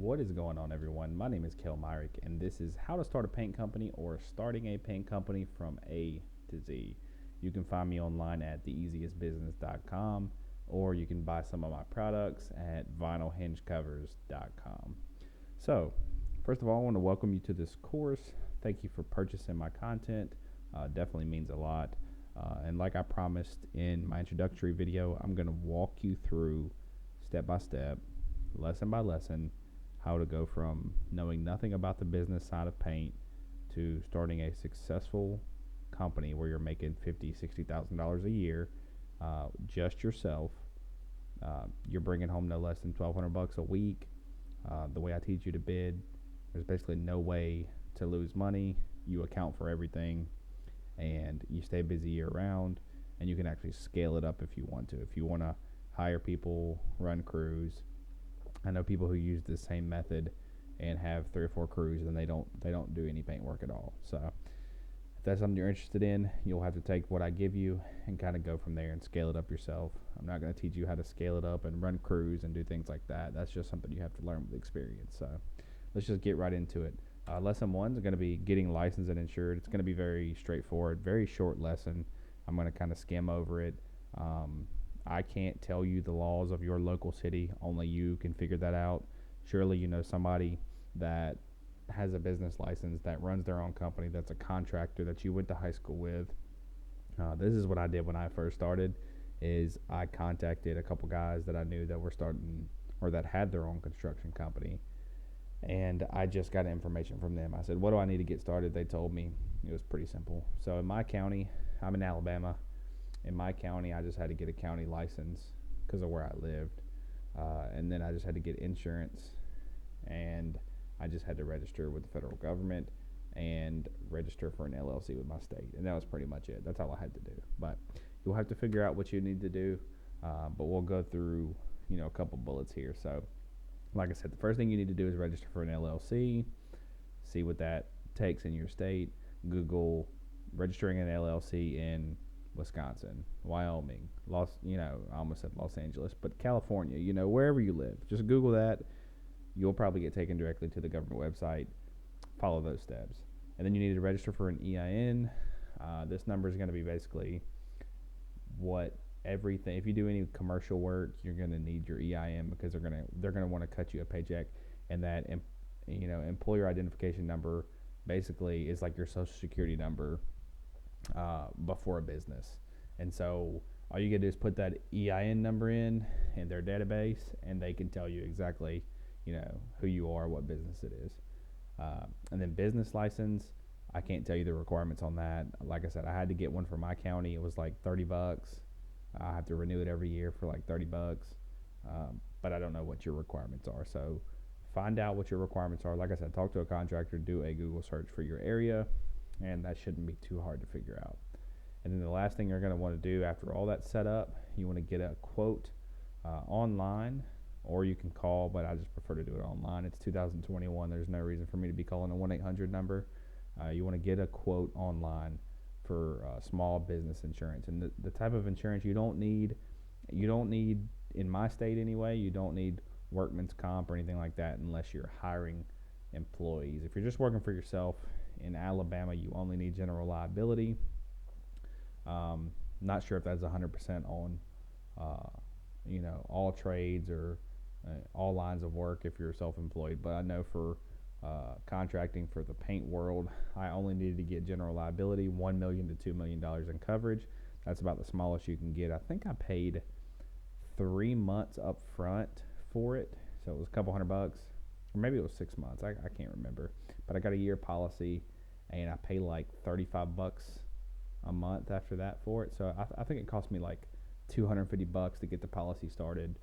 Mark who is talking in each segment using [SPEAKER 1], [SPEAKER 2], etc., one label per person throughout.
[SPEAKER 1] What is going on, everyone? My name is Kel Myrick, and this is how to start a paint company or starting a paint company from A to Z. You can find me online at theeasiestbusiness.com, or you can buy some of my products at vinylhingecovers.com. So, first of all, I want to welcome you to this course. Thank you for purchasing my content. Definitely means a lot. And like I promised in my introductory video, I'm going to walk you through step by step, lesson by lesson, how to go from knowing nothing about the business side of paint to starting a successful company where you're making $50,000-$60,000 a year, just yourself. You're bringing home no less than $1,200 a week. The way I teach you to bid, there's basically no way to lose money. You account for everything, and you stay busy year round, and you can actually scale it up if you want to. If you want to hire people, run crews. I know people who use the same method and have 3 or 4 crews, and they don't do any paint work at all. So if that's something you're interested in, you'll have to take what I give you and kind of go from there and scale it up yourself. I'm not going to teach you how to scale it up and run crews and do things like that. That's just something you have to learn with experience. So let's just get right into it. Lesson 1 is going to be getting licensed and insured. It's going to be very straightforward, very short lesson. I'm going to kind of skim over it. I can't tell you the laws of your local city. Only you can figure that out. Surely you know somebody that has a business license, that runs their own company, that's a contractor that you went to high school with. This is what I did when I first started. Is I contacted a couple guys that I knew that were starting or that had their own construction company, and I just got information from them. I said, what do I need to get started? They told me. It was pretty simple. So in my county, I'm in Alabama. In my county, I just had to get a county license because of where I lived. And then I just had to get insurance, and I just had to register with the federal government and register for an LLC with my state. And that was pretty much it. That's all I had to do. But you'll have to figure out what you need to do. But we'll go through, a couple bullets here. So like I said, the first thing you need to do is register for an LLC, see what that takes in your state. Google registering an LLC in Wisconsin, Wyoming, I almost said Los Angeles, but California, wherever you live. Just Google that. You'll probably get taken directly to the government website. Follow those steps. And then you need to register for an EIN. This number is going to be basically what everything. If you do any commercial work, you're going to need your EIN because they're going to want to cut you a paycheck, and that employer identification number basically is like your social security number before a business. And so all you get to do is put that EIN number in their database, and they can tell you exactly who you are, what business it is. And then business license, I can't tell you the requirements on that. Like I said, I had to get one for my county. It was like $30. I have to renew it every year for like $30. But I don't know what your requirements are. So find out what your requirements are. Like I said, talk to a contractor, do a Google search for your area, and that shouldn't be too hard to figure out. And then the last thing you're going to want to do after all that's set up, you want to get a quote online, or you can call, but I just prefer to do it online. It's 2021. There's no reason for me to be calling a 1-800 number. You want to get a quote online for small business insurance. And the type of insurance you don't need, in my state anyway, you don't need workman's comp or anything like that unless you're hiring employees. If you're just working for yourself, in Alabama, you only need general liability. Not sure if that's 100% on, all trades or all lines of work if you're self-employed. But I know for contracting for the paint world, I only needed to get general liability, $1 million to $2 million in coverage. That's about the smallest you can get. I think I paid 3 months up front for it, so it was a couple $100, or maybe it was 6 months. I can't remember. But I got a year policy, and I pay like $35 a month after that for it. So I think it cost me like $250 to get the policy started,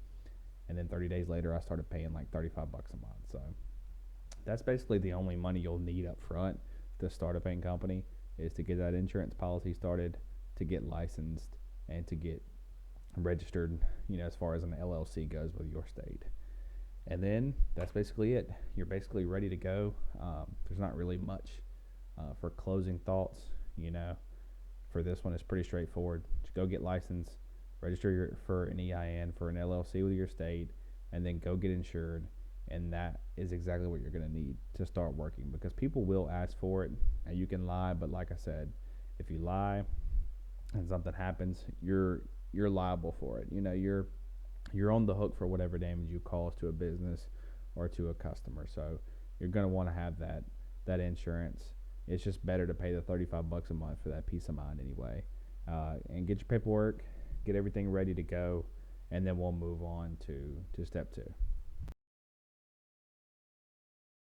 [SPEAKER 1] and then 30 days later I started paying like $35 a month. So that's basically the only money you'll need up front to start a paint company, is to get that insurance policy started, to get licensed, and to get registered, as far as an LLC goes with your state. And then that's basically it. You're basically ready to go. There's not really much for closing thoughts. For this one, it's pretty straightforward. Just go get licensed, register for an EIN for an LLC with your state, and then go get insured. And that is exactly what you're going to need to start working, because people will ask for it, and you can lie, but like I said, if you lie and something happens, you're liable for it. You're on the hook for whatever damage you cause to a business or to a customer. So you're going to want to have that insurance. It's just better to pay the $35 a month for that peace of mind anyway. And get your paperwork, get everything ready to go, and then we'll move on to step two.